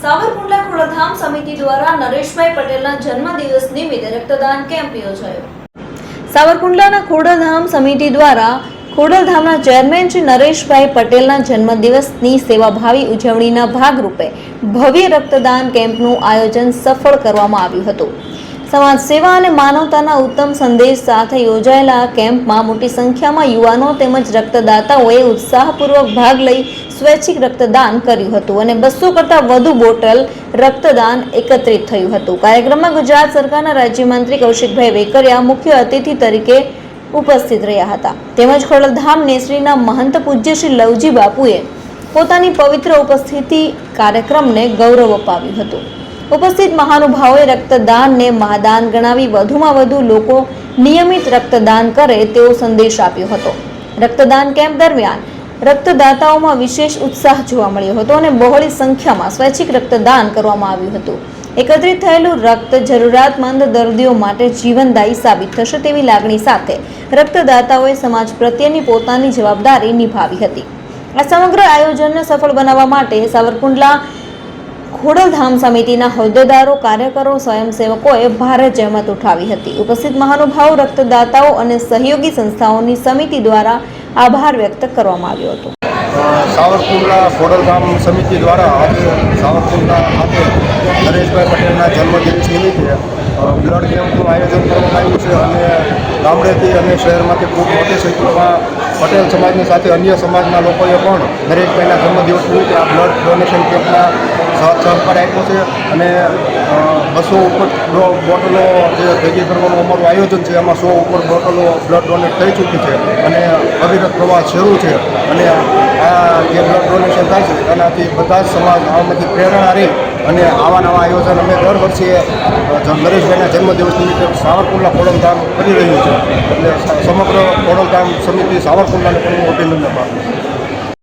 સાવરકુંડલા ખોડલધામ સમિતિ દ્વારા નરેશભાઈ પટેલના જન્મદિવસ નિમિત્તે રક્તદાન કેમ્પ યોજાયો। સાવરકુંડલાના ખોડલધામ સમિતિ દ્વારા ખોડલધામના ચેરમેન શ્રી નરેશભાઈ પટેલના જન્મદિવસની સેવાભાવી ઉજવણીના ભાગરૂપે ભવ્ય રક્તદાન કેમ્પનું આયોજન સફળ કરવામાં આવ્યું હતું। સમાજ સેવા અને માનવતાના ઉત્તમ સંદેશ સાથે યોજાયેલા આ કેમ્પમાં મોટી સંખ્યામાં યુવાનો તેમજ રક્તદાતાઓએ ઉત્સાહપૂર્વક ભાગ લઈ સ્વૈચ્છિક રક્તદાન કર્યું હતું અને 200 કરતાં વધુ બોટલ રક્તદાન એકત્રિત થયું હતું। કાર્યક્રમમાં ગુજરાત સરકારના રાજ્યમંત્રી કૌશિકભાઈ વેકરિયા મુખ્ય અતિથિ તરીકે ઉપસ્થિત રહ્યા હતા તેમજ ખોડલધામ નેસરીના મહંત પૂજ્ય શ્રી લવજી બાપુએ પોતાની પવિત્ર ઉપસ્થિતિ કાર્યક્રમને ગૌરવ અપાવ્યું હતું। ઉપસ્થિત મહાનુભાવોએ રક્તદાનને મહાદાન ગણાવી વધુમાં વધુ લોકો નિયમિત રક્તદાન કરે તેવો સંદેશ આપ્યો હતો। રક્તદાન કેમ્પ દરમિયાન રક્તદાતાઓમાં વિશેષ ઉત્સાહ જોવા મળ્યો હતો અને બહોળી સંખ્યામાં સ્વૈચ્છિક રક્તદાન કરવામાં આવ્યું હતું। એકત્રિત થયેલું રક્ત જરૂરિયાતમંદ દર્દીઓ માટે જીવનદાયી સાબિત થશે તેવી લાગણી સાથે રક્તદાતાઓએ સમાજ પ્રત્યેની પોતાની જવાબદારી નિભાવી હતી। આ સમગ્ર આયોજનને સફળ બનાવવા માટે સાવરકુંડલા ખોડલધામ સમિતિના હોદ્દેદારો, કાર્યકરો, સ્વયંસેવકોએ ભારે જહેમત ઉઠાવી હતી। ઉપસ્થિત મહાનુભાવો, રક્તદાતાઓ અને સહયોગી સંસ્થાઓની સમિતિ દ્વારા આભાર વ્યક્ત કરવામાં આવ્યો હતો। સાવરકુંડલા ખોડલધામ સમિતિ દ્વારા આજે સાવરકુંડલા ખાતે નરેશભાઈ પટેલના જન્મદિવસ નિમિત્તે બ્લડ કેમ્પનું આયોજન કરવામાં આવ્યું છે અને ગામડેથી અને શહેરમાંથી ખૂબ મોટી સંખ્યામાં પટેલ સમાજની સાથે અન્ય સમાજના લોકોએ પણ નરેશભાઈના જન્મદિવસ નિમિત્તે આ બ્લડ ડોનેશન કેમ્પના સહકાર આપ્યો છે અને 200 ઉપર બોટલો જે ભેગી કરવાનું અમારું આયોજન છે એમાં 100 ઉપર બોટલો બ્લડ ડોનેટ થઈ ચૂકી છે અને અવિરત પ્રવાહ શરૂ છે અને આ જે બ્લડ ડોનેશન થાય છે એનાથી બધા જ સમાજ આમાંથી પ્રેરણા રહી અને આવા નવા આયોજન અમે દર વર્ષે નરેશભાઈના જન્મદિવસ નિમિત્તે સાવરકુંડલા ખોડલધામ કરી રહ્યું છે એટલે સમગ્ર ખોડલધામ સમિતિ સાવરકુંડલાને પણ હું અભિનંદન આપું છું।